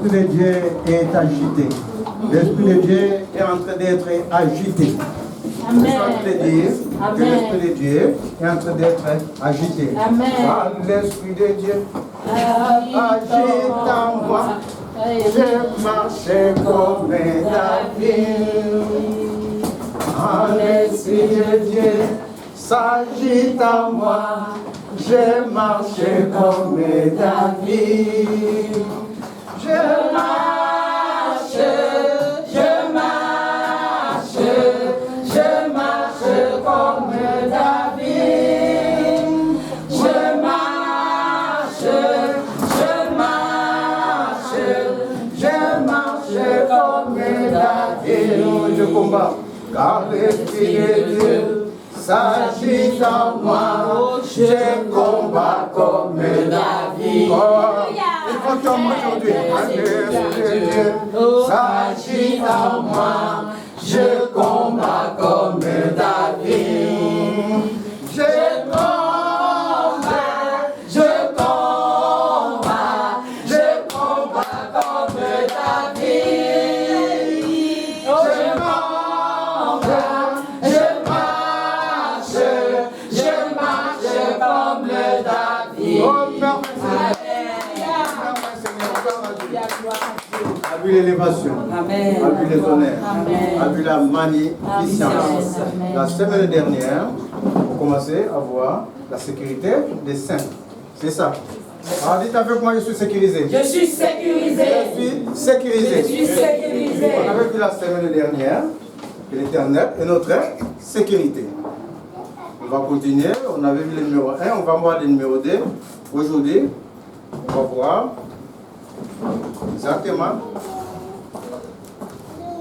l'Esprit de Dieu est agité. L'Esprit de Dieu est en train d'être agité. Amen. Je suis en train de dire que l'Esprit de Dieu est en train d'être agité. Amen. Ah, l'Esprit de Dieu agite en moi. Je marche comme David. Ah, l'Esprit de Dieu s'agite en moi. Je marche comme David. Je marche, je marche, je marche comme David. Je marche, je marche, je marche comme David. Je combat, car l'Esprit de Dieu s'agite en moi, je combats comme David. Il faut tomber aujourd'hui. L'Esprit de Dieu s'agite en moi, je combats comme David. Je combats, je combats, je combats comme David. Je combats, je marche comme David. Oh, a vu l'élévation, a vu les honneurs, a vu la magnificence. La semaine dernière, on commençait à voir la sécurité des saints. C'est ça. Alors dites avec moi, je suis sécurisé. Je suis sécurisé. Je suis sécurisé. Je suis sécurisé. On avait vu la semaine dernière que l'Éternel est notre sécurité. On va continuer. On avait vu le numéro 1, on va voir le numéro 2. Aujourd'hui, on va voir exactement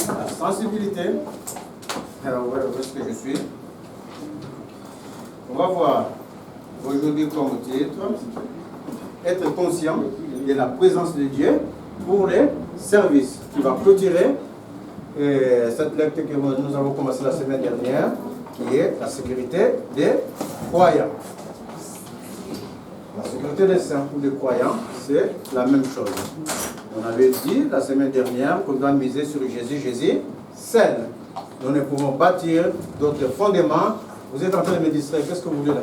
la sensibilité. Alors, où est-ce que je suis? On va voir aujourd'hui comme titre être conscient de la présence de Dieu pour les services, qui va clôturer cette lecture que nous avons commencé la semaine dernière, qui est la sécurité des croyants. La sécurité des saints ou des croyants, c'est la même chose. On avait dit la semaine dernière qu'on doit miser sur Jésus. Jésus seul. Nous ne pouvons bâtir d'autres fondements. Vous êtes en train de me distraire, qu'est-ce que vous voulez là?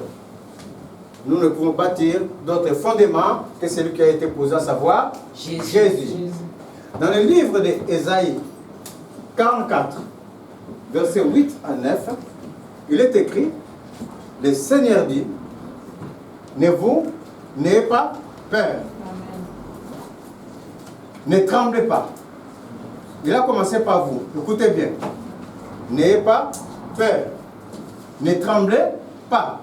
Nous ne pouvons bâtir d'autres fondements que celui qui a été posé, à savoir Jésus. Dans le livre d'Ésaïe 44, versets 8 à 9, il est écrit, le Seigneur dit, n'ayez pas peur. Ne tremblez pas. Il a commencé par vous. Écoutez bien. N'ayez pas peur. Ne tremblez pas.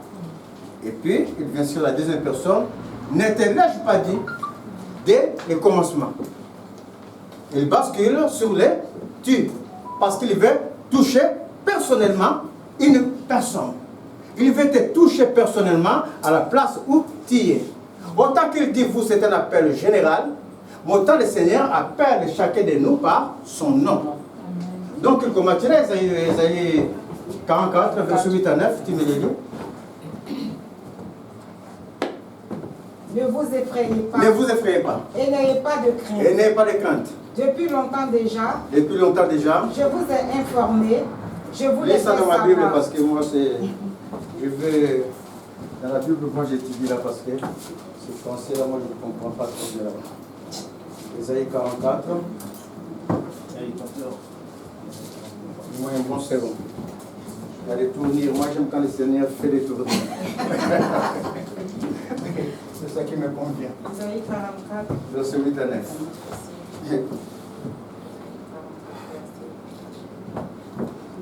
Et puis, il vient sur la deuxième personne. Ne te lâche pas dit dès le commencement. Il bascule sur les tu. Parce qu'il veut toucher personnellement une personne. Il veut te toucher personnellement à la place où tu es. Autant qu'il dit vous, c'est un appel général. Autant le Seigneur appelle chacun de nous par son nom. Donc il commence à Isaïe 44, verset 8 à 9, tu me le lis. Ne vous effrayez pas. Ne vous effrayez pas. Et n'ayez pas de crainte. Et n'ayez pas de crainte. Depuis longtemps déjà. Depuis longtemps déjà. Je vous ai informé. Je vous l'ai fait ça dans ma savoir. Bible parce que moi c'est. Je vais. Dans la Bible, moi j'étudie là parce que ce français là, moi je ne comprends pas trop bien là-bas. Isaïe 44. Moi un bon second. Il y a des tournures. Moi j'aime quand le Seigneur fait des tournures. C'est ça qui me convient. Isaïe 44. Verset 8 à 9.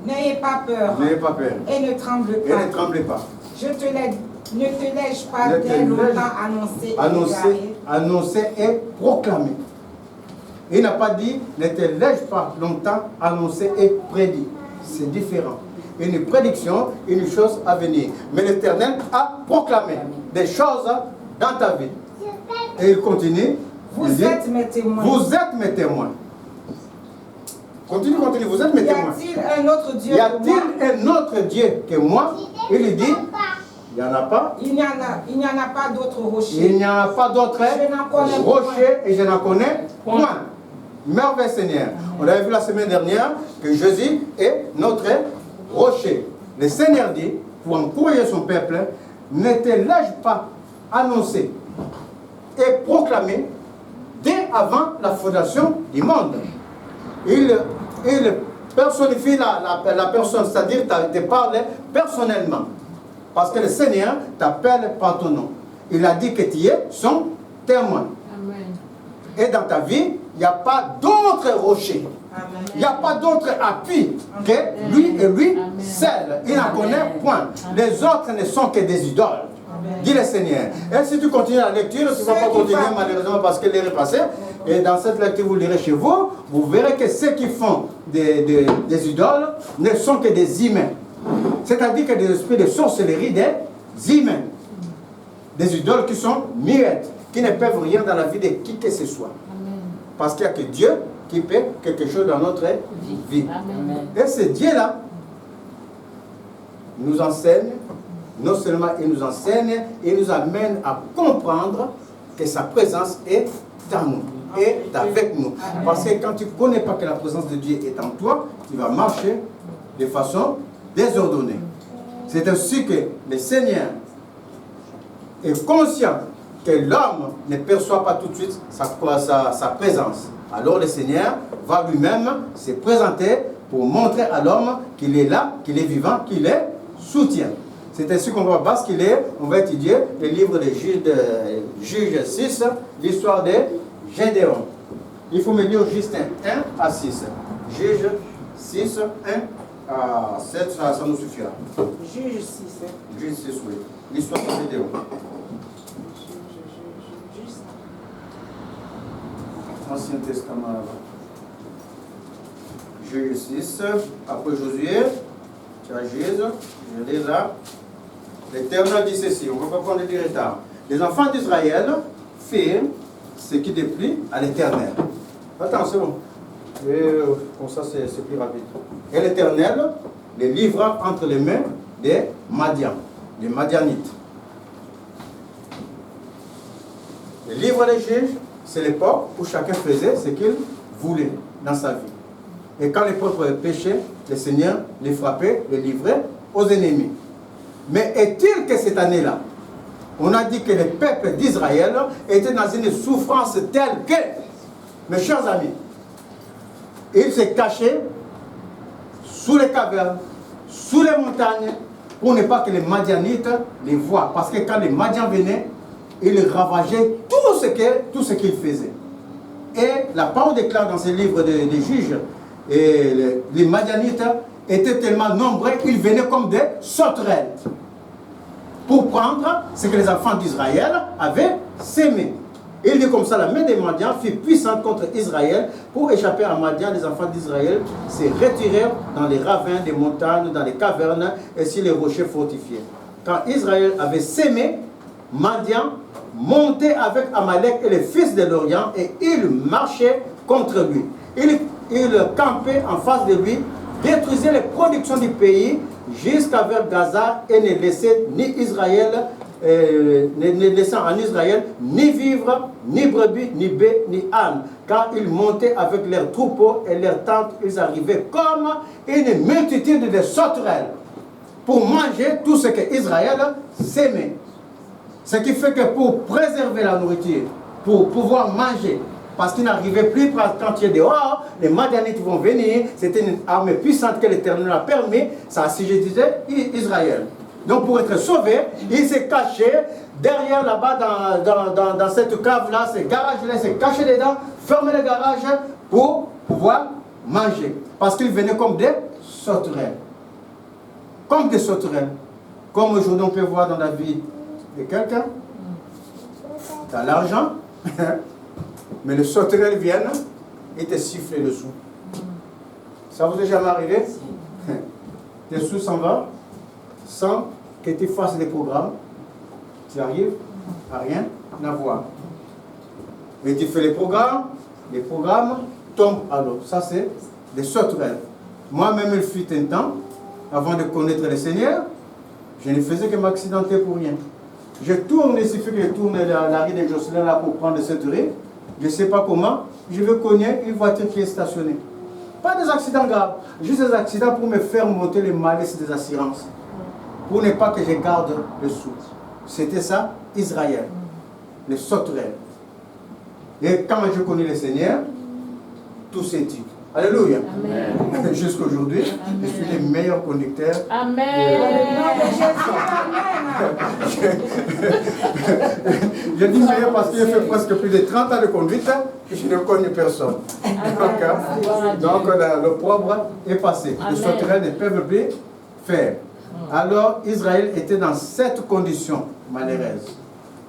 N'ayez pas peur. N'ayez pas peur. Et ne tremblez pas. Et ne tremblez pas. Ne te lèche pas dès longtemps annoncé et proclamé. Il n'a pas dit ne te lèche pas longtemps annoncé et prédit. C'est différent. Une prédiction, une chose à venir. Mais l'Éternel a proclamé des choses dans ta vie. Et il continue. Vous êtes mes témoins. Vous êtes mes témoins. Continue, vous êtes mes témoins. Y a-t-il un autre Dieu que moi? Y a-t-il un autre Dieu que moi? Il dit, il n'y en a pas. Il n'y en a pas d'autre rocher. Il n'y en a pas d'autre rocher et je n'en connais point. merveilleux Seigneur. On avait vu la semaine dernière que Jésus est notre rocher. Le Seigneur dit, pour encourager son peuple, ne te lâche pas annoncer et proclamer dès avant la fondation du monde. Il personnifie la personne, c'est-à-dire te parle personnellement. Parce que le Seigneur t'appelle par ton nom. Il a dit que tu es son témoin. Amen. Et dans ta vie, il n'y a pas d'autre rocher. Il n'y a pas d'autre appui que lui et lui seul. Il n'en connaît point. Les autres ne sont que des idoles. Dis le Seigneur. Et si tu continues la lecture, tu ne vas pas continuer malheureusement parce qu'elle est repassée. Et dans cette lecture, vous lirez chez vous, vous verrez que ceux qui font des idoles ne sont que des humains. C'est-à-dire que des esprits de sorcellerie des humains. Des idoles qui sont muettes, qui ne peuvent rien dans la vie de qui que ce soit. Parce qu'il n'y a que Dieu qui peut quelque chose dans notre vie. Amen. Et ce Dieu-là nous enseigne, non seulement il nous enseigne, il nous amène à comprendre que sa présence est en nous, est avec nous. Parce que quand tu ne connais pas que la présence de Dieu est en toi, tu vas marcher de façon désordonnée. C'est ainsi que le Seigneur est conscient que l'homme ne perçoit pas tout de suite sa présence. Alors le Seigneur va lui-même se présenter pour montrer à l'homme qu'il est là, qu'il est vivant, qu'il est soutien. C'est ainsi qu'on va basculer, on va étudier le livre de Juge 6, l'histoire de Gédéon. Il faut me lire juste 1 à 6. Juge 6, 1 à 7, ça nous suffira. Juge 6. Juge 6, oui. L'histoire de Gédéon. Ancien Testament là-bas. Juge 6, après Josué, tu as Jésus, je l'ai là. L'Éternel dit ceci, on ne va pas prendre du retard. Les enfants d'Israël firent ce qui déplut à l'Éternel. Attends, c'est bon. Comme ça, c'est plus rapide. Et l'Éternel les livra entre les mains des Madians, des Madianites. Le livre des juges, c'est l'époque où chacun faisait ce qu'il voulait dans sa vie. Et quand les peuples péchaient, le Seigneur les frappait, les livrait aux ennemis. Mais est-il que cette année-là, on a dit que le peuple d'Israël était dans une souffrance telle que, mes chers amis, ils se cachaient sous les cavernes, sous les montagnes, pour ne pas que les Madianites les voient. Parce que quand les Madians venaient, ils ravageaient tout ce qu'ils faisaient. Et la parole déclare dans ce livre des juges, et les Madianites étaient tellement nombreux qu'ils venaient comme des sauterelles pour prendre ce que les enfants d'Israël avaient sémé. Il dit comme ça, la main des Madians fut puissante contre Israël. Pour échapper à Madian, les enfants d'Israël se retirèrent dans les ravins des montagnes, dans les cavernes et sur les rochers fortifiés. Quand Israël avait sémé, Madian montait avec Amalek et les fils de l'Orient et il marchait contre lui. Il campait en face de lui, détruisait les productions du pays jusqu'à vers Gaza et ne laissait ni Israël, ne laissant en Israël ni vivre, ni brebis, ni bœufs, ni ânes. Car ils montaient avec leurs troupeaux et leurs tentes, ils arrivaient comme une multitude de sauterelles pour manger tout ce que Israël sémait. Ce qui fait que pour préserver la nourriture, pour pouvoir manger, parce qu'ils n'arrivaient plus quand tu es dehors, les Madianites vont venir, c'était une armée puissante que l'Éternel a permis, ça assujettisait Israël. Donc pour être sauvé, il s'est caché derrière là-bas dans cette cave-là, ces garages-là, il s'est caché dedans, fermé le garage pour pouvoir manger. Parce qu'ils venaient comme des sauterelles. Comme des sauterelles. Comme aujourd'hui on peut voir dans la vie de quelqu'un, tu as l'argent, mais les sauterelles viennent et te sifflent dessous. Ça vous est jamais arrivé? Tes sous s'en vont sans que tu fasses des programmes. Tu arrives à rien à voir. Et tu fais les programmes tombent à l'eau. Ça c'est des sauterelles. Moi-même, il fut un temps, avant de connaître le Seigneur, je ne faisais que m'accidenter pour rien. Je tourne, il suffit que je tourne la rue de Jocelyn là pour prendre cette rue. Je ne sais pas comment, je vais cogner une voiture qui est stationnée. Pas des accidents graves, juste des accidents pour me faire monter les malices des assurances. Pour ne pas que je garde le sou. C'était ça, Israël, les sauterelles. Et quand je connais le Seigneur, tout s'est dit. Alléluia. Jusqu'aujourd'hui, je suis le meilleur conducteur. Amen. Je dis meilleur parce qu'il fait presque plus de 30 ans de conduite et je ne connais personne. Donc le propre est passé. Les sauterelles ne peuvent plus faire. Alors Israël était dans cette condition malheureuse.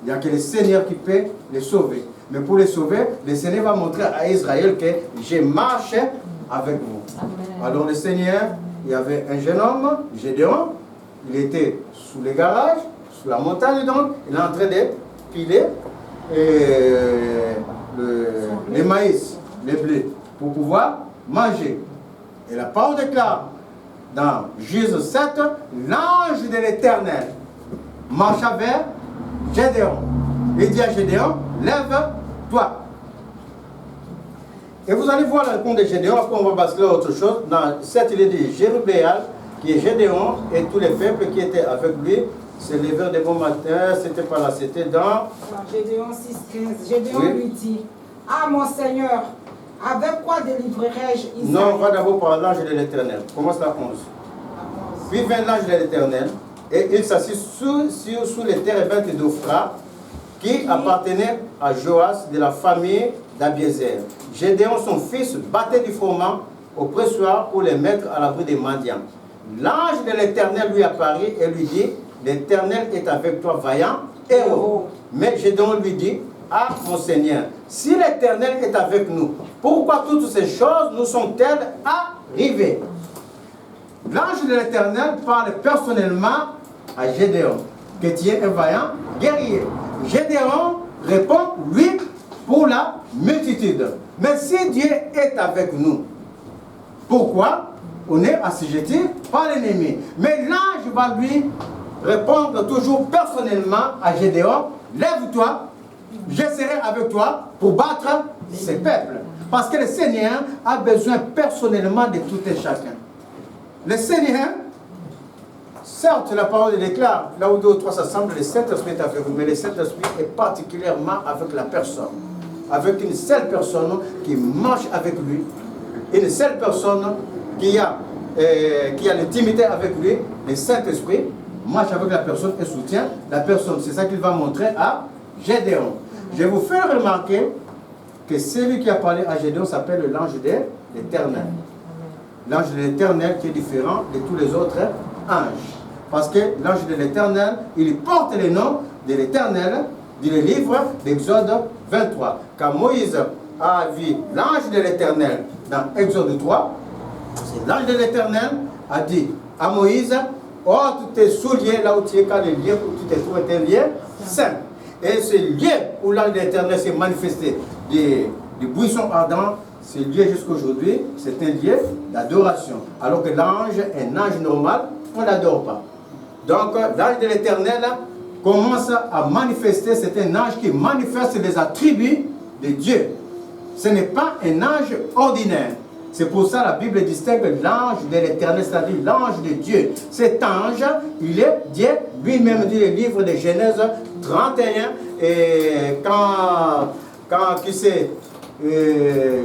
Il n'y a que le Seigneur qui peut les sauver. Mais pour les sauver, le Seigneur va montrer à Israël que je marche avec vous. Amen. Alors le Seigneur, il y avait un jeune homme, Gédéon, il était sous les garages, sous la montagne donc, il est en train de piler les maïs, les blés, pour pouvoir manger. Et la parole déclare dans Juge 7, l'ange de l'Éternel marcha vers Gédéon. Il dit à Gédéon, lève-toi. Et vous allez voir la réponse de Gédéon, après on va basculer à autre chose. Dans 7, il est dit, Jérubbéal, qui est Gédéon, et tous les peuples qui étaient avec lui, se levèrent de bon matin, c'était pas là, c'était dans... Gédéon 6,15. Gédéon lui dit, ah mon Seigneur, avec quoi délivrerai-je Israël? Non, on va d'abord par l'ange de l'Éternel. Commence la 11. Puis vint l'ange de l'Éternel, et il s'assit sous les térébintes d'Ophra, qui appartenait à Joas de la famille d'Abiézer. Gédéon, son fils, battait du froment au pressoir pour les mettre à l'abri des mendiants. L'ange de l'Éternel lui apparut et lui dit, l'Éternel est avec toi, vaillant héros. Mais Gédéon lui dit, ah mon Seigneur, si l'Éternel est avec nous, pourquoi toutes ces choses nous sont-elles arrivées? L'ange de l'Éternel parle personnellement à Gédéon, que tu es un vaillant guerrier. Gédéon répond, oui, pour la multitude. Mais si Dieu est avec nous, pourquoi on est assujetti par l'ennemi? Mais l'ange va lui répondre toujours personnellement à Gédéon, lève-toi, je serai avec toi pour battre ces peuples. Parce que le Seigneur a besoin personnellement de tout et chacun. Le Seigneur, certes, la parole déclare, là où deux ou trois s'assemblent, le Saint-Esprit est avec vous, mais le Saint-Esprit est particulièrement avec la personne. Avec une seule personne qui marche avec lui, une seule personne qui a l'intimité avec lui, le Saint-Esprit marche avec la personne et soutient la personne. C'est ça qu'il va montrer à Gédéon. Je vous fais remarquer que celui qui a parlé à Gédéon s'appelle l'ange de l'Éternel. L'ange de l'Éternel qui est différent de tous les autres anges. Parce que l'ange de l'Éternel, il porte le nom de l'Éternel dans le livre d'Exode 23. Quand Moïse a vu l'ange de l'Éternel dans Exode 3, l'ange de l'Éternel a dit à Moïse, ôte tes souliers là où tu es, car le lieu où tu te trouves est un lieu saint. Et ce lieu où l'ange de l'Éternel s'est manifesté des buissons ardents, ce lieu jusqu'à aujourd'hui, c'est un lieu d'adoration. Alors que l'ange, un ange normal, on ne l'adore pas. Donc l'ange de l'Éternel commence à manifester, c'est un ange qui manifeste les attributs de Dieu. Ce n'est pas un ange ordinaire. C'est pour ça que la Bible distingue l'ange de l'Éternel, c'est-à-dire l'ange de Dieu. Cet ange, il est Dieu lui-même, dit le livre de Genèse 31, et quand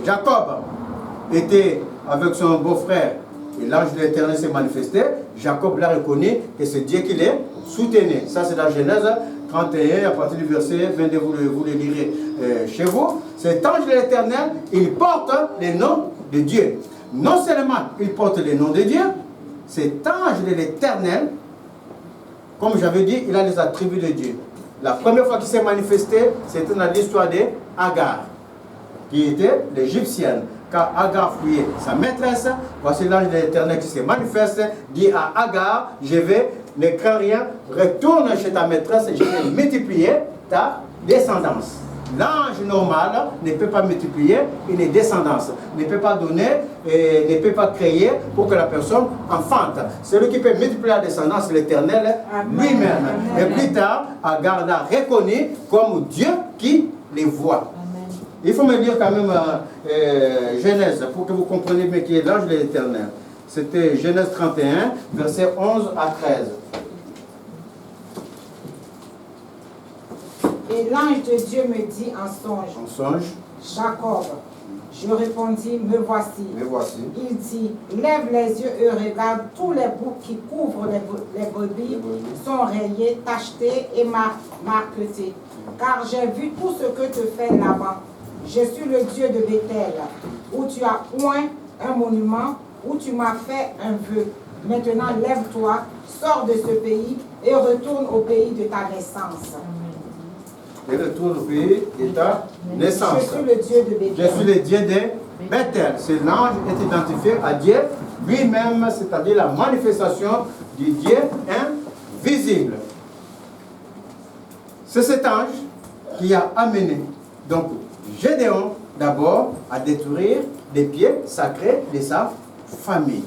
Jacob était avec son beau-frère, et l'ange de l'Éternel s'est manifesté, Jacob l'a reconnu que c'est Dieu qui les soutenait. Ça c'est dans Genèse 31, à partir du verset 22, vous le lirez chez vous. Cet ange de l'Éternel, il porte le nom de Dieu. Non seulement il porte le nom de Dieu, cet ange de l'Éternel, comme j'avais dit, il a les attributs de Dieu. La première fois qu'il s'est manifesté, c'était dans l'histoire d'Agar, qui était l'Égyptienne. Quand Agar fuyait sa maîtresse, voici l'ange de l'Éternel qui se manifeste, dit à Agar, ne crains rien, retourne chez ta maîtresse et je vais multiplier ta descendance. L'ange normal ne peut pas multiplier une descendance, ne peut pas donner, ne peut pas créer pour que la personne enfante. Celui qui peut multiplier la descendance, c'est l'Éternel lui-même. Et plus tard, Agar l'a reconnu comme Dieu qui les voit. Il faut me lire quand même Genèse, pour que vous compreniez bien qui est l'ange de l'Éternel. C'était Genèse 31, versets 11 à 13. Et l'ange de Dieu me dit en songe, En songe, Jacob. Je répondis, me voici. me voici. Il dit, lève les yeux et regarde, tous les boucs qui couvrent les brebis sont rayés, tachetés et marquetés. Car j'ai vu tout ce que te fait Laban. Je suis le Dieu de Bethel, où tu as point un monument, où tu m'as fait un vœu. Maintenant, lève-toi, sors de ce pays et retourne au pays de ta naissance. Et retourne au pays de ta naissance. Je suis le Dieu de Bethel. Je suis le Dieu de Bethel. Ce l'ange est identifié à Dieu lui-même, c'est-à-dire la manifestation du Dieu invisible. C'est cet ange qui a amené donc Gédéon d'abord à détruire les pieds sacrés de sa famille.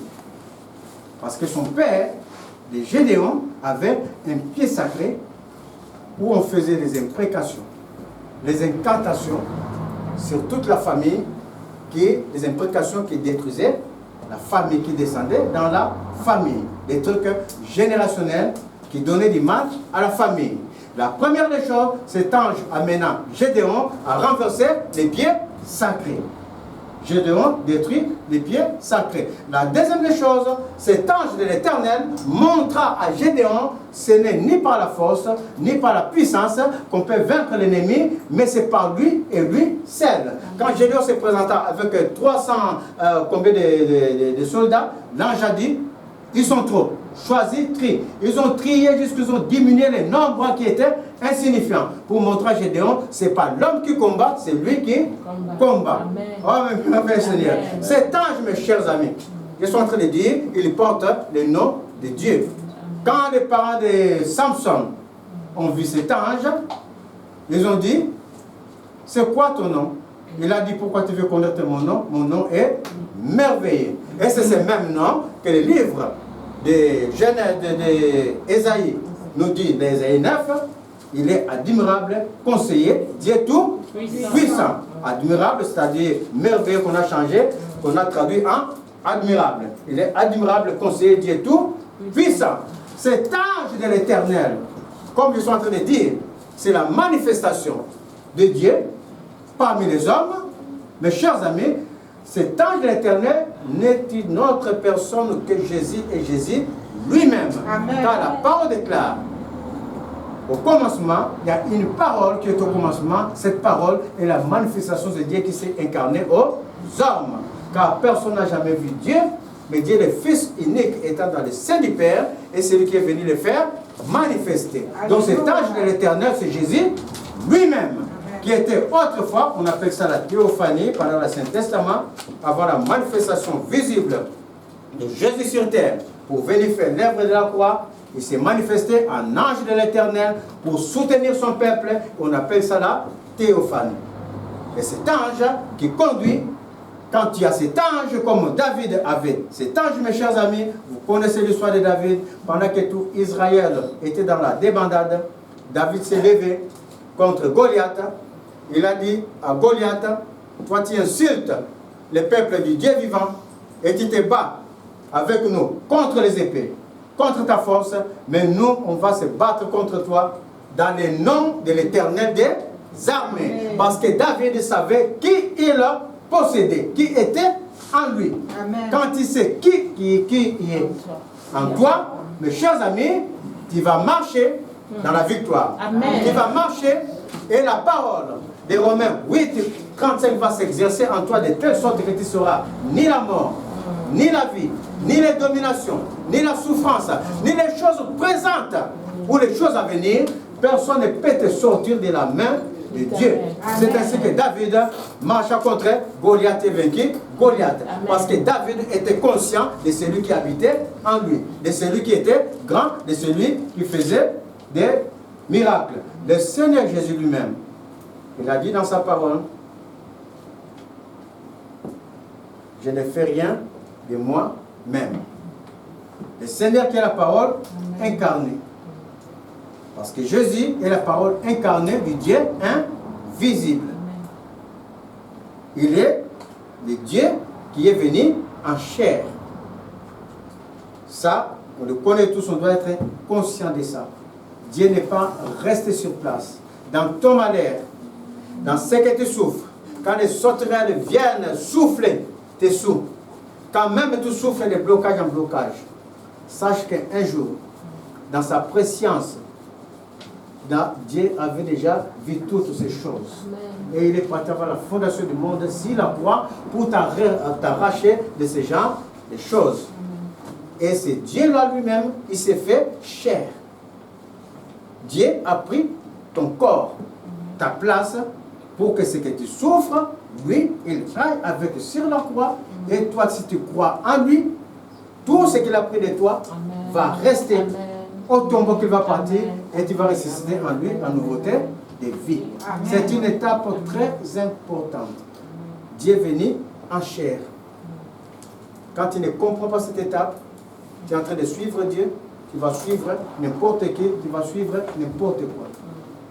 Parce que son père, de Gédéon, avait un pied sacré où on faisait des imprécations, les incantations sur toute la famille, des imprécations qui détruisaient la famille, qui descendait dans la famille. Des trucs générationnels qui donnaient du mal à la famille. La première des choses, cet ange amenant Gédéon à renverser les pieds sacrés. Gédéon détruit les pieds sacrés. La deuxième des choses, cet ange de l'Éternel montra à Gédéon, ce n'est ni par la force, ni par la puissance qu'on peut vaincre l'ennemi, mais c'est par lui et lui seul. Quand Gédéon se présenta avec 300 combien de soldats, l'ange a dit, ils sont trop. Choisis, trie. Ils ont trié jusqu'ils ont diminué les nombres qui étaient insignifiants. Pour montrer à Gédéon, ce n'est pas l'homme qui combat, c'est lui qui combat. Oh, mais Seigneur. Cet ange, mes chers amis, je suis en train de dire, il porte le nom de Dieu. Quand les parents de Samson ont vu cet ange, ils ont dit, c'est quoi ton nom? Il a dit, pourquoi tu veux connaître mon nom? Mon nom est merveilleux. Et c'est ce même nom que le livre de Genèse d'Ésaïe nous dit, d'Ésaïe 9, il est admirable, conseiller, Dieu tout puissant. Admirable, c'est-à-dire merveilleux qu'on a changé, qu'on a traduit en admirable. Il est admirable, conseiller, Dieu tout puissant. Cet ange de l'Éternel, comme je suis en train de dire, c'est la manifestation de Dieu parmi les hommes. Mes chers amis, cet ange de l'Éternel n'est une autre personne que Jésus et Jésus lui-même. Car la parole déclare, au commencement, il y a une parole qui est au commencement. Cette parole est la manifestation de Dieu qui s'est incarné aux hommes. Car personne n'a jamais vu Dieu, mais Dieu, le Fils unique, étant dans le sein du Père, et c'est lui qui est venu le faire manifester. Donc cet ange de l'Éternel, c'est Jésus lui-même, qui était autrefois, on appelle ça la théophanie, pendant l'Ancien Testament, avant la manifestation visible de Jésus sur terre, pour venir faire l'œuvre de la croix. Il s'est manifesté en ange de l'Éternel pour soutenir son peuple. On appelle ça la théophanie. Et cet ange qui conduit, quand il y a cet ange comme David avait, cet ange, mes chers amis, vous connaissez l'histoire de David, pendant que tout Israël était dans la débandade, David s'est levé contre Goliath. Il a dit à Goliath, toi tu insultes le peuple du Dieu vivant et tu te bats avec nous contre les épées, contre ta force, mais nous on va se battre contre toi dans le nom de l'Éternel des armées. Parce que David savait qui il possédait, qui était en lui. Amen. Quand il sait qui est en toi, mes chers amis, tu vas marcher dans la victoire. Amen. Tu vas marcher et la parole des Romains 8, 35 va s'exercer en toi de telle sorte que tu seras ni la mort, ni la vie, ni les dominations, ni la souffrance, ni les choses présentes ou les choses à venir. Personne ne peut te sortir de la main de Dieu. C'est ainsi que David marcha contre Goliath et vaincu Goliath. Parce que David était conscient de celui qui habitait en lui, de celui qui était grand, de celui qui faisait des miracles. Le Seigneur Jésus lui-même, il a dit dans sa parole, je ne fais rien de moi-même. Le Seigneur qui est la parole incarnée. Parce que Jésus est la parole incarnée du Dieu invisible. Il est le Dieu qui est venu en chair. Ça, on le connaît tous, on doit être conscient de ça. Dieu n'est pas resté sur place. Dans ton malheur, dans ce que tu souffres, quand les sauterelles viennent souffler tes sous, quand même tu souffres de blocage en blocage, sache qu'un jour, dans sa préscience, Dieu avait déjà vu toutes ces choses. Amen. Et il est parti avant la fondation du monde sur la croix pour t'arracher de ce genre de choses. Amen. Et c'est Dieu là lui-même, il s'est fait chair. Dieu a pris ton corps, ta place, pour que ce que tu souffres, lui, il aille avec sur la croix. Et toi, si tu crois en lui, tout ce qu'il a pris de toi Amen. Va rester Amen. Au tombeau qu'il va partir. Amen. Et tu vas ressusciter en lui en nouveauté de vie. C'est une étape très importante. Dieu est venu en chair. Quand tu ne comprends pas cette étape, tu es en train de suivre Dieu, tu vas suivre n'importe qui, tu vas suivre n'importe quoi.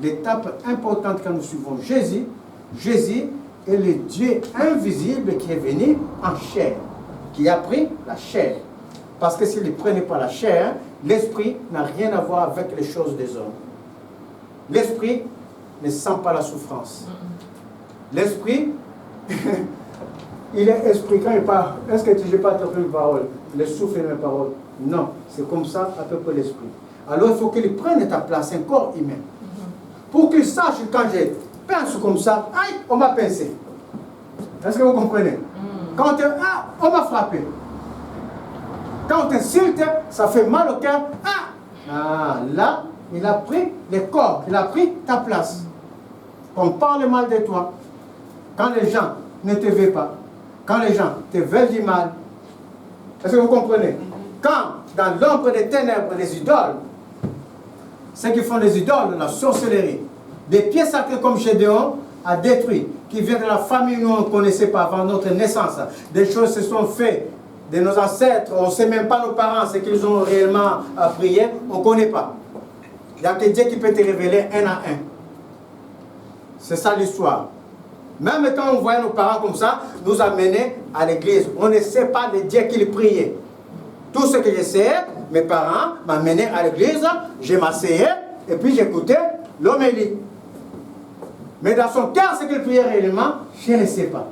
L'étape importante quand nous suivons Jésus, Jésus est le Dieu invisible qui est venu en chair, qui a pris la chair. Parce que s'il ne prenait pas la chair, l'esprit n'a rien à voir avec les choses des hommes. L'esprit ne sent pas la souffrance. L'esprit, il est esprit quand il parle. Est-ce que tu n'as pas attrapé une parole? Il souffle mes paroles. Non, c'est comme ça à peu près l'esprit. Alors il faut qu'il prenne ta place, un corps humain. Pour qu'il sache quand je pince comme ça, aïe, on m'a pincé. Est-ce que vous comprenez? Quand on m'a frappé. Quand on t'insulte, ça fait mal au cœur. Là, il a pris le corps, il a pris ta place. On parle mal de toi. Quand les gens ne te veulent pas, quand les gens te veulent du mal, est-ce que vous comprenez? Quand, dans l'ombre des ténèbres, les idoles, ceux qui font les idoles, la sorcellerie, des pieds sacrés comme Gédéon a détruit, qui vient de la famille que nous ne connaissait pas avant notre naissance, des choses se sont faites de nos ancêtres, on ne sait même pas nos parents, ce qu'ils ont réellement prié, on ne connaît pas. Il n'y a que Dieu qui peut te révéler un à un. C'est ça l'histoire. Même quand on voyait nos parents comme ça, nous amener à l'église, on ne sait pas le Dieu qu'ils priaient. Tout ce que je sais, mes parents m'amenaient à l'église, je m'asseyais et puis j'écoutais l'homélie. Mais dans son cœur, ce qu'il priait réellement, je ne sais pas.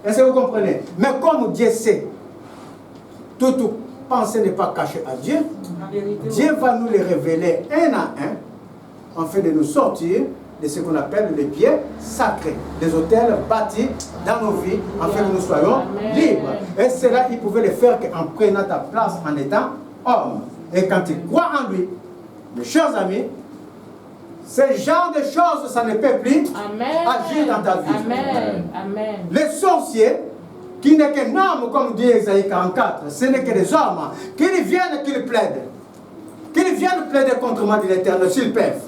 Est-ce que vous comprenez? Mais comme Dieu sait, toute pensée n'est pas cachée à Dieu, Dieu va nous les révéler un à un, afin de nous sortir de ce qu'on appelle les pieds sacrés, des hôtels bâtis dans nos vies, afin que nous soyons libres. Et cela, il pouvait le faire qu'en prenant ta place en étant homme. Et quand tu crois en lui, mes chers amis, ce genre de choses, ça ne peut plus agir dans ta vie. Amen. Les sorciers, qui n'est qu'un homme, comme dit Esaïe 44, ce n'est que des hommes, qu'ils viennent, qu'ils plaident. Qu'ils viennent plaider contre moi de l'Éternel, s'ils peuvent.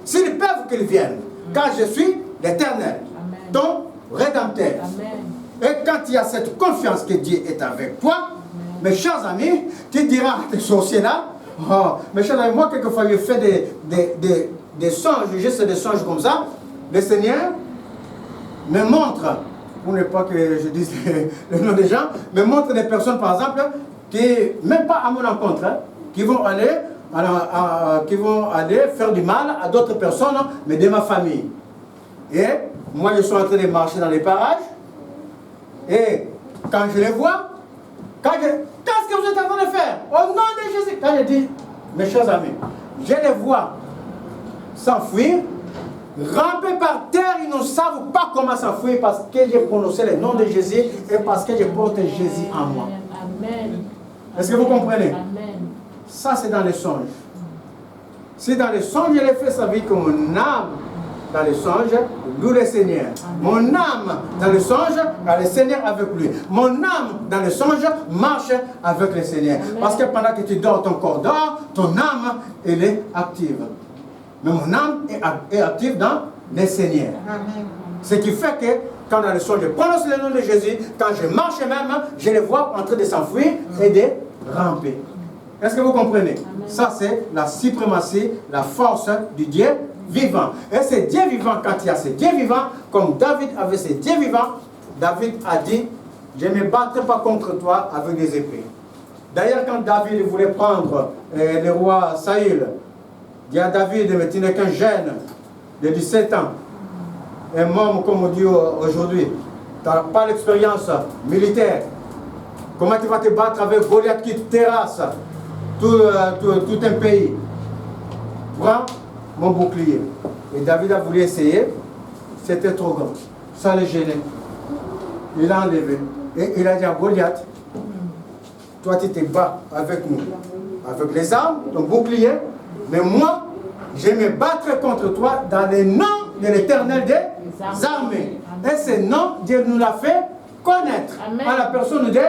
S'ils peuvent qu'ils viennent, car je suis l'Éternel, ton Rédempteur. Et quand il y a cette confiance que Dieu est avec toi, mes chers amis, tu diras à tes sorciers là, oh, mes chers amis, moi quelquefois je fais des songes, juste des songes comme ça, le Seigneur me montre, pour ne pas que je dise le nom des gens, me montre des personnes par exemple, qui, même pas à mon encontre, hein, qui vont aller faire du mal à d'autres personnes, mais de ma famille. Et moi, je suis en train de marcher dans les parages, et quand je les vois, qu'est-ce que vous êtes en train de faire? Au nom de Jésus. Quand je dis, mes chers amis, je les vois s'enfuir, ramper par terre, ils ne savent pas comment s'enfuir parce que j'ai prononcé le nom de Jésus et parce que je porte Jésus en moi. Est-ce que vous comprenez? Ça, c'est dans les songes. Si dans les songes, je l'ai fait, ça veut dire que mon âme, dans les songes, loue le Seigneur. Mon âme, dans les songes, a le Seigneur avec lui. Mon âme, dans les songes, marche avec le Seigneur. Parce que pendant que tu dors, ton corps dort, ton âme, elle est active. Mais mon âme est active dans le Seigneur. Ce qui fait que, quand dans les songes, je prononce le nom de Jésus, quand je marche même, je les vois en train de s'enfuir et de ramper. Est-ce que vous comprenez? Ça, c'est la suprématie, la force du Dieu vivant. Et ces dieux vivants, quand il y a ces dieux vivants, comme David avait ces dieux vivants, David a dit, je ne me battrai pas contre toi avec des épées. D'ailleurs, quand David voulait prendre le roi Saül, il dit à David, mais tu n'es qu'un jeune de 17 ans, un homme comme on dit aujourd'hui, tu n'as pas l'expérience militaire. Comment tu vas te battre avec Goliath qui terrasse tout un pays? Prends mon bouclier. Et David a voulu essayer, c'était trop grand. Ça le gênait. Il l'a enlevé. Et il a dit à Goliath, toi tu te bats avec nous, avec les armes, ton bouclier, mais moi, je me battrai contre toi dans le nom de l'Éternel des armées. Et ce nom, Dieu nous l'a fait connaître. Amen. À la personne de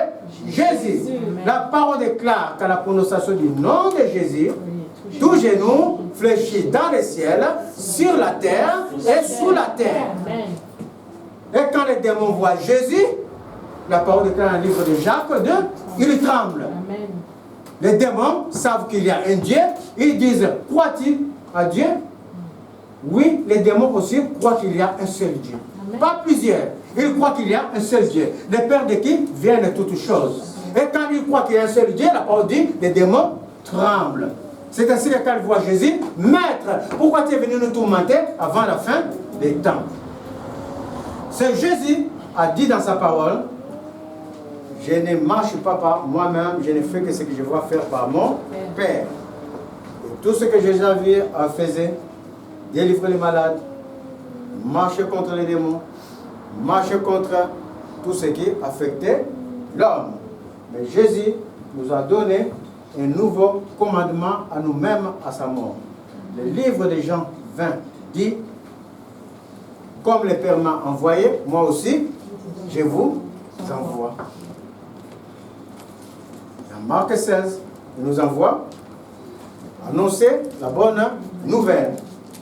Jésus. La parole déclare qu'à la prononciation du nom de Jésus, tout genou fléchit dans le ciel, sur la terre et sous la terre. Amen. Et quand les démons voient Jésus, la parole déclare dans le livre de Jacques 2, ils tremblent. Amen. Les démons savent qu'il y a un Dieu, ils disent, crois-tu à Dieu? Oui, les démons aussi croient qu'il y a un seul Dieu. Amen. Pas plusieurs. Ils croient qu'il y a un seul Dieu. Le Père de qui viennent toutes choses. Et quand ils croient qu'il y a un seul Dieu, la parole dit, les démons tremblent. C'est ainsi que quand ils voient Jésus, Maître, pourquoi tu es venu nous tourmenter avant la fin des temps? C'est Jésus a dit dans sa parole, je ne marche pas par moi-même, je ne fais que ce que je vois faire par mon Père. Et tout ce que Jésus a faisait, délivrer les malades, marcher contre les démons, marcher contre tout ce qui affectait l'homme. Mais Jésus nous a donné un nouveau commandement à nous-mêmes à sa mort. Le livre de Jean 20 dit, comme le Père m'a envoyé, moi aussi, je vous envoie. Dans Marc 16, il nous envoie annoncer la bonne nouvelle,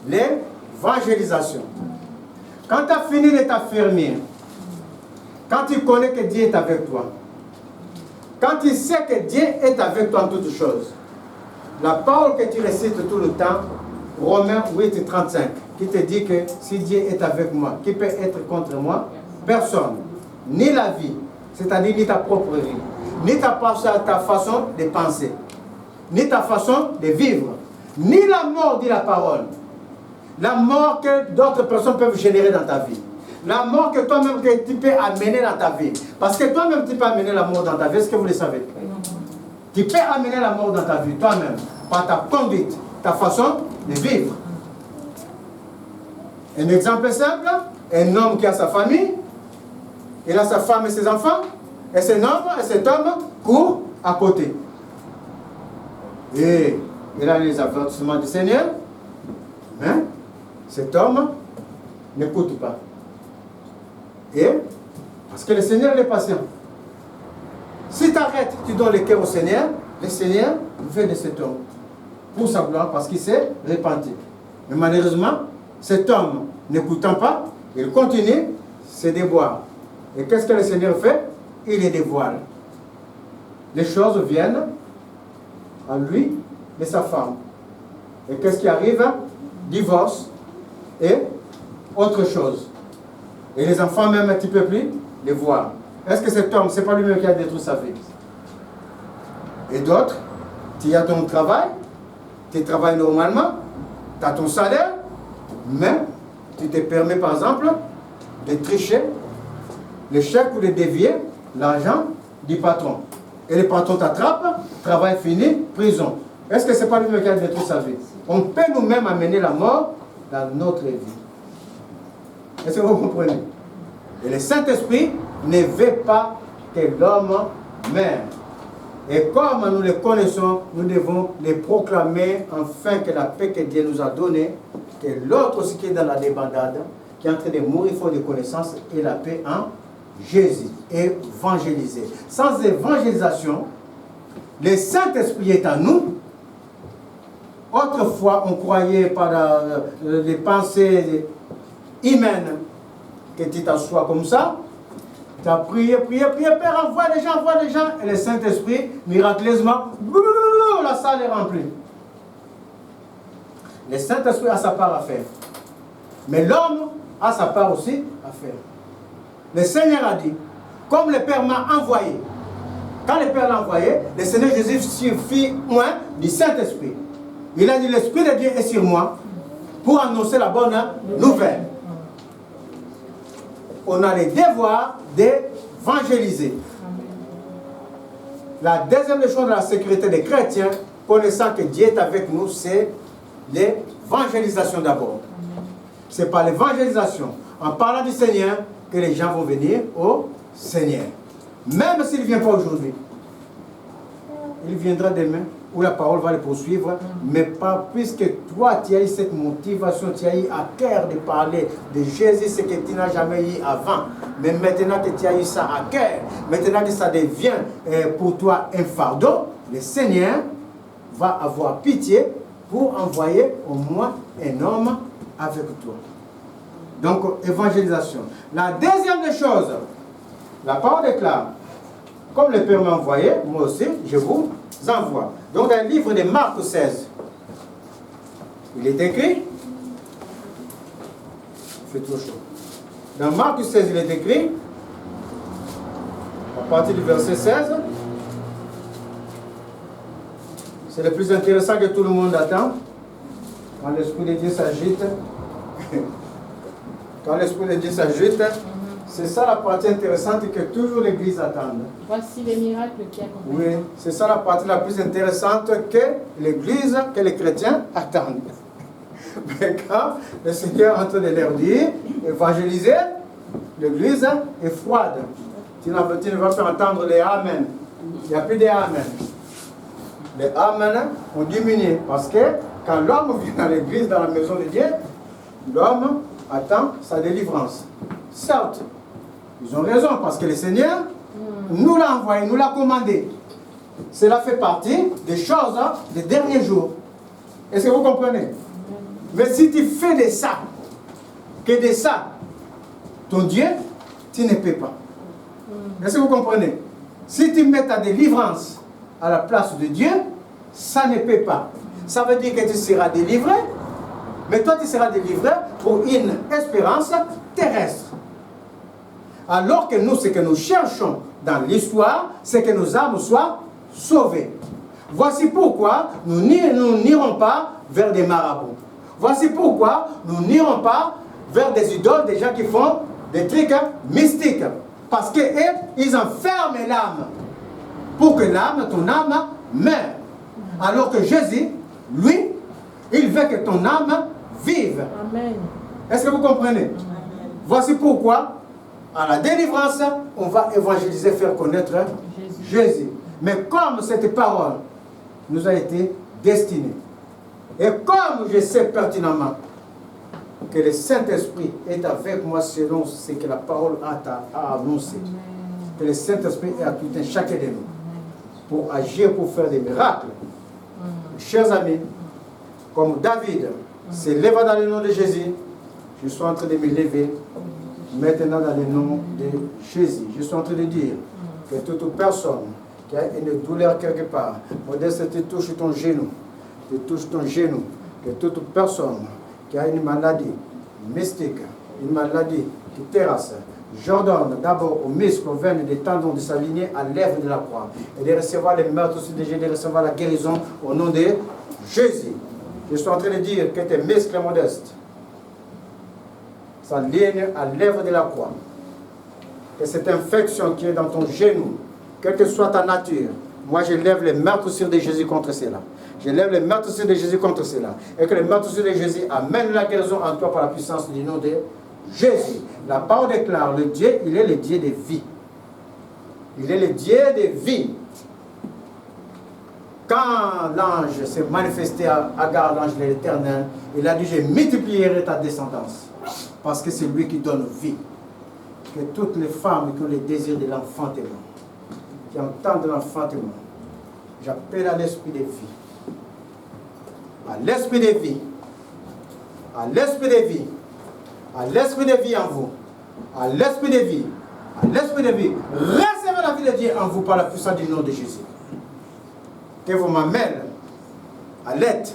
l'évangélisation. Quand tu as fini de t'affermir, quand tu connais que Dieu est avec toi, quand tu sais que Dieu est avec toi en toutes choses, la parole que tu récites tout le temps, Romains 8, 35, qui te dit que si Dieu est avec moi, qui peut être contre moi? Personne. Ni la vie, c'est-à-dire ni ta propre vie, ni ta façon de penser, ni ta façon de vivre, ni la mort, dit la parole. La mort que d'autres personnes peuvent générer dans ta vie. La mort que toi-même tu peux amener dans ta vie. Parce que toi-même tu peux amener la mort dans ta vie. Est-ce que vous le savez? Tu peux amener la mort dans ta vie, toi-même, par ta conduite, ta façon de vivre. Un exemple simple, un homme qui a sa famille, il a sa femme et ses enfants, et cet homme court à côté. Et il a les avertissements du Seigneur, mais cet homme n'écoute pas. Et parce que le Seigneur est patient. Si tu arrêtes, tu donnes le cœur au Seigneur, le Seigneur veut de cet homme pour sa gloire parce qu'il s'est repenti. Mais malheureusement, cet homme n'écoutant pas, il continue ses déboires. Et qu'est-ce que le Seigneur fait? Il les dévoile. Les choses viennent à lui et sa femme. Et qu'est-ce qui arrive? Divorce et autre chose. Et les enfants même un petit peu plus les voient. Est-ce que cet homme, ce n'est pas lui-même qui a détruit sa vie? Et d'autres, tu as ton travail, tu travailles normalement, tu as ton salaire, mais tu te permets par exemple de tricher le chèque ou de dévier l'argent du patron. Et le patron t'attrape, travail fini, prison. Est-ce que ce n'est pas lui-même qui a détruit sa vie? On peut nous-mêmes amener la mort dans notre vie. Est-ce que vous comprenez? Et le Saint-Esprit ne veut pas que l'homme meure. Et comme nous le connaissons, nous devons le proclamer afin que la paix que Dieu nous a donnée, que l'autre aussi qui est dans la débandade, qui est en train de mourir faute de connaissance, et la paix en Jésus. Évangéliser. Sans évangélisation, le Saint-Esprit est en nous. Autrefois, on croyait par les pensées humaines que tu t'assois comme ça. Tu as prié, Père, envoie les gens, et le Saint-Esprit, miraculeusement, la salle est remplie. Le Saint-Esprit a sa part à faire. Mais l'homme a sa part aussi à faire. Le Seigneur a dit, comme le Père m'a envoyé, quand le Père l'a envoyé, le Seigneur Jésus suffit moins du Saint-Esprit. Il a dit, l'Esprit de Dieu est sur moi pour annoncer la bonne nouvelle. On a le devoir d'évangéliser. La deuxième des choses de la sécurité des chrétiens, connaissant que Dieu est avec nous, c'est l'évangélisation d'abord. C'est par l'évangélisation, en parlant du Seigneur, que les gens vont venir au Seigneur. Même s'il ne vient pas aujourd'hui, il viendra demain, où la parole va le poursuivre, mais pas puisque toi, tu as eu cette motivation, tu as eu à cœur de parler de Jésus, ce que tu n'as jamais eu avant. Mais maintenant que tu as eu ça à cœur, maintenant que ça devient pour toi un fardeau, le Seigneur va avoir pitié pour envoyer au moins un homme avec toi. Donc, évangélisation. La deuxième des choses, la parole déclare, comme le Père m'a envoyé, moi aussi, je vous envoie. Donc, dans le livre de Marc 16, il est écrit, il fait trop chaud. Dans Marc 16, il est écrit, à partir du verset 16, c'est le plus intéressant que tout le monde attend. Quand l'Esprit de Dieu s'agite, quand l'Esprit de Dieu s'agite, c'est ça la partie intéressante que toujours l'Église attend. Voici les miracles qui accompagnent. Oui, c'est ça la partie la plus intéressante que l'Église, que les chrétiens attendent. Mais quand le Seigneur est en train de leur dire, évangéliser, l'Église est froide. Tu ne vas pas entendre les Amen. Il n'y a plus de Amen. Les Amen ont diminué parce que quand l'homme vient dans l'Église, dans la maison de Dieu, l'homme attend sa délivrance. Certes, ils ont raison parce que le Seigneur nous l'a envoyé, nous l'a commandé. Cela fait partie des choses des derniers jours. Est-ce que vous comprenez? Mais si tu fais de ça, que de ça, ton Dieu, tu ne peux pas. Est-ce que vous comprenez? Si tu mets ta délivrance à la place de Dieu, ça ne peut pas. Ça veut dire que tu seras délivré, mais toi tu seras délivré pour une espérance terrestre. Alors que nous, ce que nous cherchons dans l'histoire, c'est que nos âmes soient sauvées. Voici pourquoi nous n'irons pas vers des marabouts. Voici pourquoi nous n'irons pas vers des idoles, des gens qui font des trucs mystiques. Parce qu'eux, ils enferment l'âme. Pour que l'âme, ton âme, meure. Alors que Jésus, lui, il veut que ton âme vive. Amen. Est-ce que vous comprenez? Amen. Voici pourquoi, à la délivrance, on va évangéliser, faire connaître Jésus. Mais comme cette parole nous a été destinée, et comme je sais pertinemment que le Saint-Esprit est avec moi selon ce que la parole a annoncé, que le Saint-Esprit est à tout un chacun de nous, pour agir, pour faire des miracles. Chers amis, comme David se leva dans le nom de Jésus, je suis en train de me lever maintenant dans le nom de Jésus. Je suis en train de dire que toute personne qui a une douleur quelque part, Modeste, tu touches ton genou, tu touches ton genou, que toute personne qui a une maladie mystique, une maladie qui terrasse, j'ordonne d'abord aux muscles, aux veines, des tendons de s'aligner à l'œuvre de la croix et de recevoir les meurtres aussi de Jésus, de recevoir la guérison au nom de Jésus. Je suis en train de dire que tes muscles modestes s'alignent à l'œuvre de la croix. Que cette infection qui est dans ton genou, quelle que soit ta nature, moi je lève les meurtrissures de Jésus contre cela. Je lève les meurtrissures de Jésus contre cela. Et que les meurtrissures de Jésus amènent la guérison en toi par la puissance du nom de Jésus. La parole déclare, le Dieu, il est le Dieu de vie. Il est le Dieu de vie. Quand l'ange s'est manifesté à Agar, l'ange de l'Éternel, il a dit, je multiplierai ta descendance. Parce que c'est lui qui donne vie. Que toutes les femmes qui ont le désir de l'enfantement, qui entendent l'enfantement, j'appelle à l'esprit de vie. À l'esprit de vie. À l'esprit de vie. À l'esprit de vie en vous. À l'esprit de vie. À l'esprit de vie. Recevez la vie de Dieu en vous par la puissance du nom de Jésus. Que vous m'amènez à l'aide.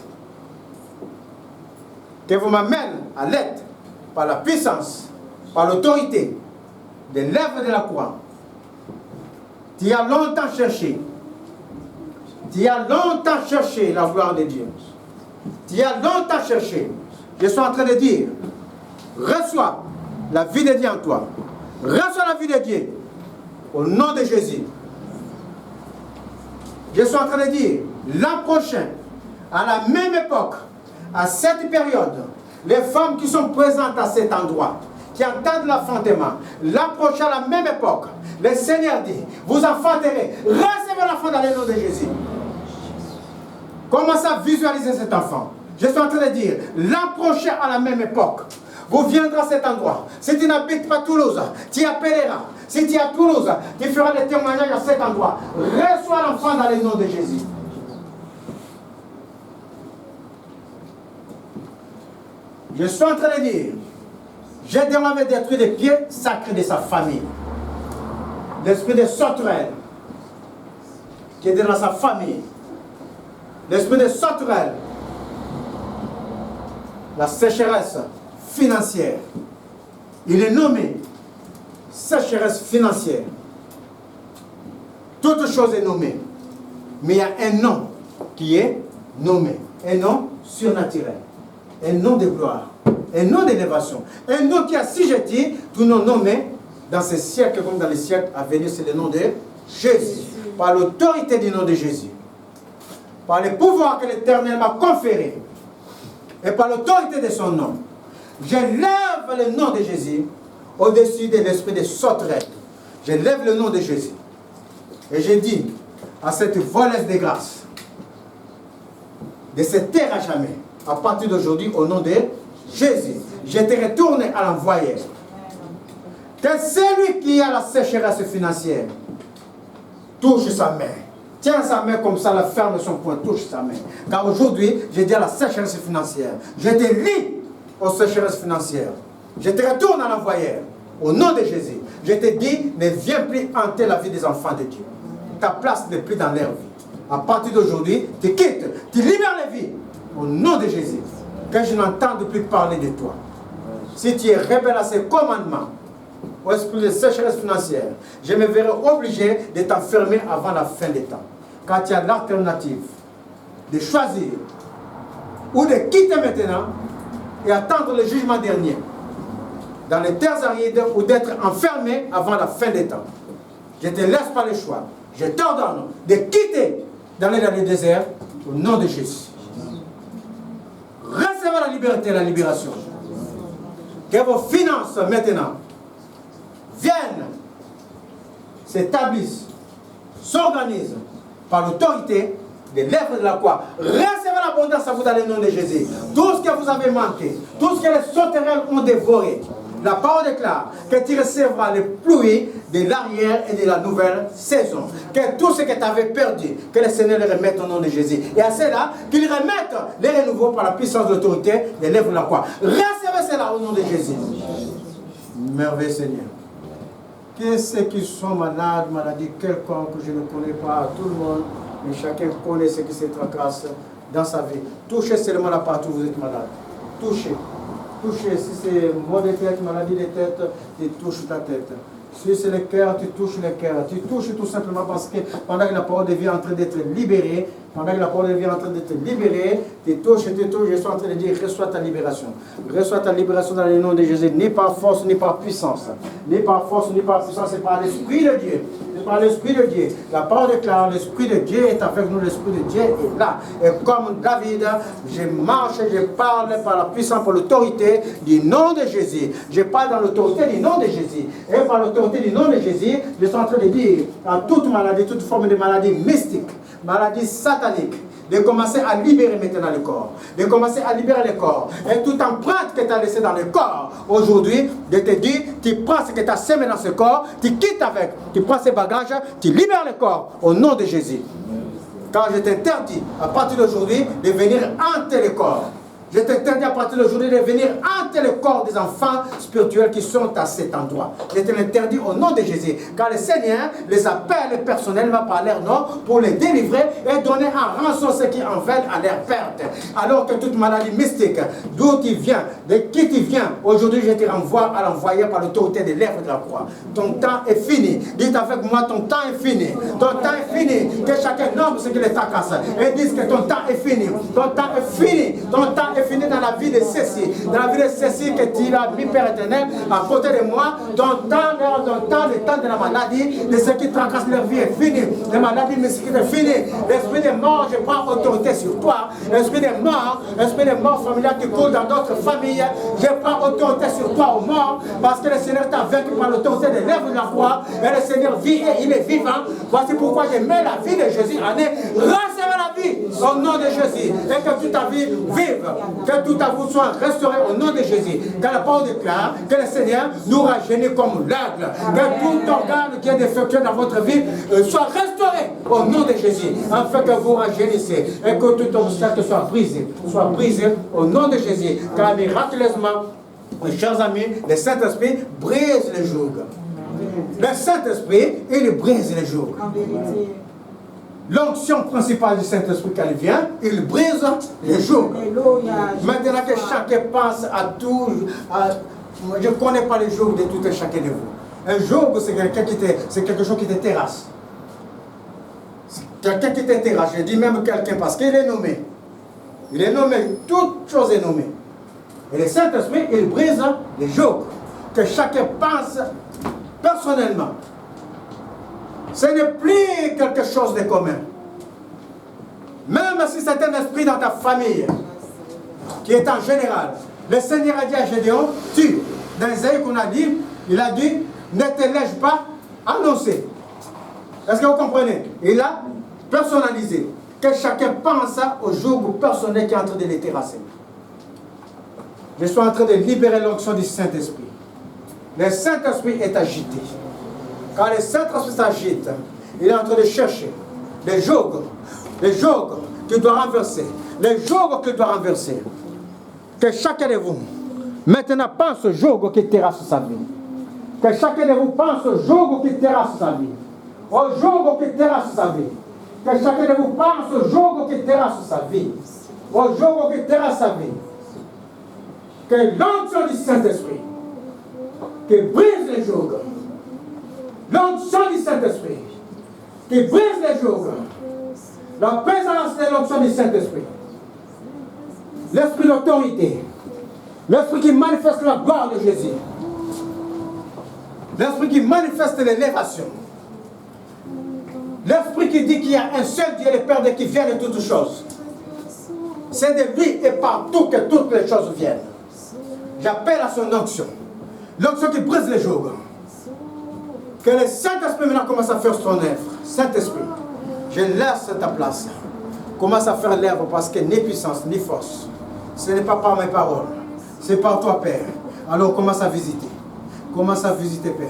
que vous m'amène à l'aide par la puissance, par l'autorité des lèvres de la croix. Tu as longtemps cherché. Tu as longtemps cherché la gloire de Dieu. Tu as longtemps cherché. Je suis en train de dire, reçois la vie de Dieu en toi. Reçois la vie de Dieu au nom de Jésus. Je suis en train de dire, l'an prochain, à la même époque, à cette période, les femmes qui sont présentes à cet endroit, qui entendent l'enfantement, l'an prochain, à la même époque, le Seigneur dit, vous enfanterez, recevez l'enfant dans le nom de Jésus. Commencez à visualiser cet enfant. Je suis en train de dire, l'an prochain, à la même époque, vous viendrez à cet endroit. Si tu n'habites pas Toulouse, tu appelleras. Si tu es à Toulouse, tu feras des témoignages à cet endroit. Reçois l'enfant dans le nom de Jésus. Je suis en train de dire, j'ai demandé de détruire les pieds sacrés de sa famille. L'esprit de sauterelle qui est dans sa famille. L'esprit de sauterelle. La sécheresse financière. Il est nommé sécheresse financière. Toute chose est nommée. Mais il y a un nom qui est nommé. Un nom surnaturel. Un nom de gloire. Un nom d'élévation. Un nom qui a assujetti tous nos nommés dans ces siècles comme dans les siècles à venir. C'est le nom de Jésus. Par l'autorité du nom de Jésus. Par le pouvoir que l'Éternel m'a conféré. Et par l'autorité de son nom. J'élève le nom de Jésus au-dessus de l'esprit de sauterelle. J'élève le nom de Jésus. Et je dis à cette voleuse de grâce de se taire à jamais. À partir d'aujourd'hui, au nom de Jésus, je te retourne à l'envoyeur. Que celui qui a la sécheresse financière touche sa main. Tiens sa main comme ça, la ferme son poing, touche sa main. Car aujourd'hui, je dis à la sécheresse financière, je te lie aux sécheresses financières. Je te retourne à l'envoyeur. Au nom de Jésus, je te dis, ne viens plus hanter la vie des enfants de Dieu. Ta place n'est plus dans leur vie. À partir d'aujourd'hui, tu quittes, tu libères les vies. Au nom de Jésus, que je n'entende plus parler de toi. Si tu es rebelle à ces commandements, au esprit de sécheresse financière, je me verrai obligé de t'enfermer avant la fin des temps. Car tu as l'alternative de choisir ou de quitter maintenant et attendre le jugement dernier dans les terres arides ou d'être enfermé avant la fin des temps. Je ne te laisse pas le choix. Je t'ordonne de quitter d'aller dans le désert au nom de Jésus. Recevez la liberté et la libération. Que vos finances maintenant viennent, s'établissent, s'organisent par l'autorité des lèvres de la croix. Recevez l'abondance à vous dans le nom de Jésus. Tout ce que vous avez manqué, tout ce que les sauterelles ont dévoré, la parole déclare que tu recevras les pluies de l'arrière et de la nouvelle saison. Que tout ce que tu avais perdu, que le Seigneur les remette au nom de Jésus. Et à cela, qu'il remette les renouveaux par la puissance de l'autorité des lèvres de la croix. Recevez cela au nom de Jésus. Merveilleux Seigneur. Que ceux qui sont malades, maladie quelconque que je ne connais pas, tout le monde, mais chacun connaît ce qui se tracasse dans sa vie. Touchez seulement la partie où vous êtes malade. Touchez. Touchez. Si c'est maux de tête, maladie de tête, tu touches ta tête. Si c'est le cœur, tu touches le cœur. Tu touches tout simplement parce que pendant que la parole de vie est en train d'être libérée, pendant que la parole de vie est en train d'être libérée, tu touches, je suis en train de dire, reçois ta libération. Reçois ta libération dans le nom de Jésus, ni par force, ni par puissance. Ni par force, ni par puissance, c'est par l'Esprit de Dieu. C'est par l'Esprit de Dieu. La parole déclare, l'Esprit de Dieu est avec nous, l'Esprit de Dieu est là. Et comme David, je marche, je parle par la puissance, par l'autorité du nom de Jésus. Je parle dans l'autorité du nom de Jésus. Et par l'autorité du nom de Jésus, je suis en train de dire à toute maladie, toute forme de maladie mystique, maladie satanique, de commencer à libérer maintenant le corps, de commencer à libérer le corps. Et toute empreinte que tu as laissée dans le corps, aujourd'hui, je te dis, tu prends ce que tu as semé dans ce corps, tu quittes avec, tu prends ces bagages, tu libères le corps au nom de Jésus. Car je t'interdis, à partir d'aujourd'hui, de venir hanter le corps. Je t'interdis à partir d'aujourd'hui de venir hanter le corps des enfants spirituels qui sont à cet endroit. Je te l'interdis au nom de Jésus. Car le Seigneur les appelle personnellement par leur nom pour les délivrer et donner en rançon ceux qui en veulent à leur perte. Alors que toute maladie mystique, d'où tu viens, de qui tu viens, aujourd'hui je te renvoie à l'envoyer par l'autorité des lèvres de la croix. Ton temps est fini. Dites avec moi, ton temps est fini. Ton temps est fini. Que chacun nomme ce qui les tracasse. Et dise que ton temps est fini. Ton temps est fini. Ton temps est fini dans la vie de ceci. Dans la vie de ceci que tu as mis, Père éternel, à côté de moi. Ton temps, le temps de la maladie, de ceux qui tracassent leur vie est fini. La maladie mystique est finie. L'esprit de mort, je prends autorité sur toi. L'esprit de mort familial qui coule dans d'autres familles, je prends autorité sur toi au mort, parce que le Seigneur t'a vaincu par l'autorité des lèvres de la croix, et le Seigneur vit et il est vivant. Voici pourquoi je mets la vie de Jésus en est. Recevez la vie au nom de Jésus, et que toute ta vie vive, que tout ta vie soit restaurée au nom de Jésus. Car la parole déclare que le Seigneur nous rajeunit comme l'aigle, que tout organe qui est défectueux dans votre vie soit restauré au nom de Jésus, afin que vous rajeunissez et que tout obstacle soit brisé au nom de Jésus. Car miraculeusement, mes chers amis, le Saint-Esprit brise les jougs. Le Saint-Esprit, il brise les jougs. L'onction principale du Saint-Esprit, quand il vient, il brise les jougs. Maintenant que chacun pense à tout, je ne connais pas les jougs de tout et chacun de vous. Un joug, c'est quelque chose qui te terrasse. Quelqu'un qui te terrasse, je dis même quelqu'un parce qu'il est nommé. Il est nommé, toute chose est nommée. Et le Saint-Esprit, il brise les jougs. Que chacun pense personnellement. Ce n'est plus quelque chose de commun. Même si c'est un esprit dans ta famille, qui est en général, le Seigneur a dit à Gédéon, tu, dans Isaïe qu'on a dit, il a dit, ne te laisse pas annoncer. Est-ce que vous comprenez? Il a personnalisé. Que chacun pense au joug personnel qui est en train de les terrasser. Je suis en train de libérer l'onction du Saint-Esprit. Le Saint-Esprit est agité. Quand le Saint-Esprit s'agite, il est en train de chercher les jougs qu'il doit renverser. Les jougs qu'il doit renverser. Que chacun de vous, maintenant, pense au joug qui terrasse sa vie. Que chacun de vous pense au joug qui terrasse sa vie. Au joug qui terrasse sa vie. Que chacun de vous pense au joug qui terrasse sa vie. Au joug qui terrasse sa vie. Que l'onction du Saint-Esprit, qui brise les jougs, l'onction du Saint-Esprit, qui brise les jougs, la présence de l'onction du Saint-Esprit, l'esprit d'autorité, l'esprit qui manifeste la gloire de Jésus, l'esprit qui manifeste l'élévation, l'esprit qui dit qu'il y a un seul Dieu, le Père, qui vient de toutes choses. C'est de lui et partout que toutes les choses viennent. J'appelle à son onction. L'onction qui brise les jougs. Que le Saint-Esprit maintenant commence à faire son œuvre. Saint-Esprit, je laisse ta place. Commence à faire l'œuvre parce que ni puissance, ni force. Ce n'est pas par mes paroles. C'est par toi, Père. Alors commence à visiter. Commence à visiter, Père.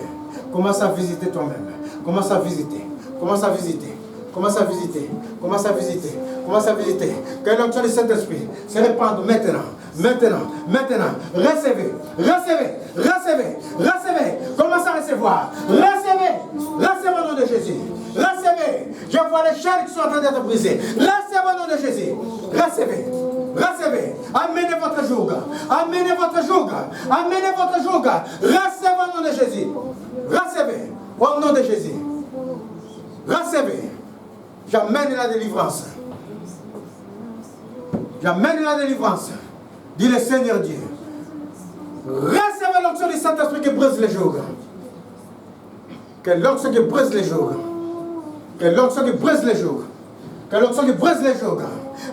Commence à visiter toi-même. Commence à visiter. Commence à visiter. Commence à visiter. Commence à visiter. Commence à visiter. Que l'onction du Saint-Esprit se répande maintenant. Maintenant, maintenant, recevez, recevez, recevez, recevez, commencez à recevoir, recevez, recevez au nom de Jésus, recevez, je vois les chaînes qui sont en train d'être brisées, recevez au nom de Jésus, recevez, recevez, amenez votre joug, amenez votre joug, amenez votre joug, recevez au nom de Jésus, recevez, au nom de Jésus, recevez, j'amène la délivrance, j'amène la délivrance. Dit le Seigneur Dieu. Recevez l'onction du Saint-Esprit qui brise les jougs. Que l'onction qui brise les jougs. Que l'onction qui brise les jougs. Que l'onction qui brise les jougs.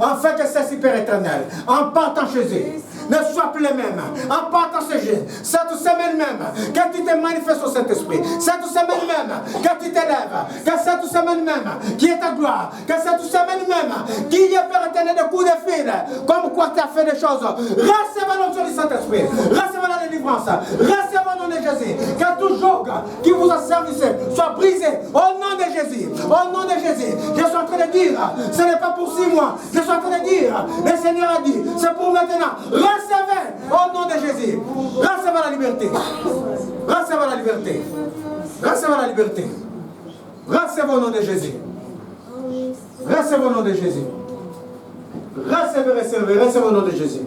Afin que c'est super éternel. En partant chez eux. Ne sois plus les mêmes. En partant chez eux. Cette semaine même. Que tu te manifestes au Saint-Esprit. Cette semaine même. Que tu t'élèves. Que cette semaine même. Qui est ta gloire. Que cette semaine même. Qui est Père éternel de coups de fil. Comme quoi tu as fait des choses. Recevez l'onction du Saint-Esprit. Recevez la délivrance. Recevez nom de Jésus. Que tout joug qui vous a servi soit brisé au nom de Jésus. Au nom de Jésus. Je suis en train de dire, ce n'est pas pour 6 mois. Je suis en train de dire, le Seigneur a dit, c'est pour maintenant. Recevez au nom de Jésus. Recevez la liberté. Recevez la liberté. Recevez la liberté. Recevez au nom de Jésus. Recevez au nom de Jésus. Recevez au nom de Jésus.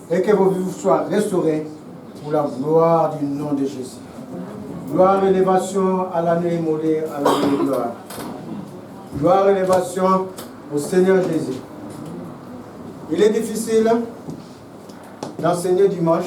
Et que vos vies soient restaurées pour la gloire du nom de Jésus. Gloire et élévation à l'année immolée, à l'année de gloire. Gloire et élévation au Seigneur Jésus. Il est difficile d'enseigner dimanche.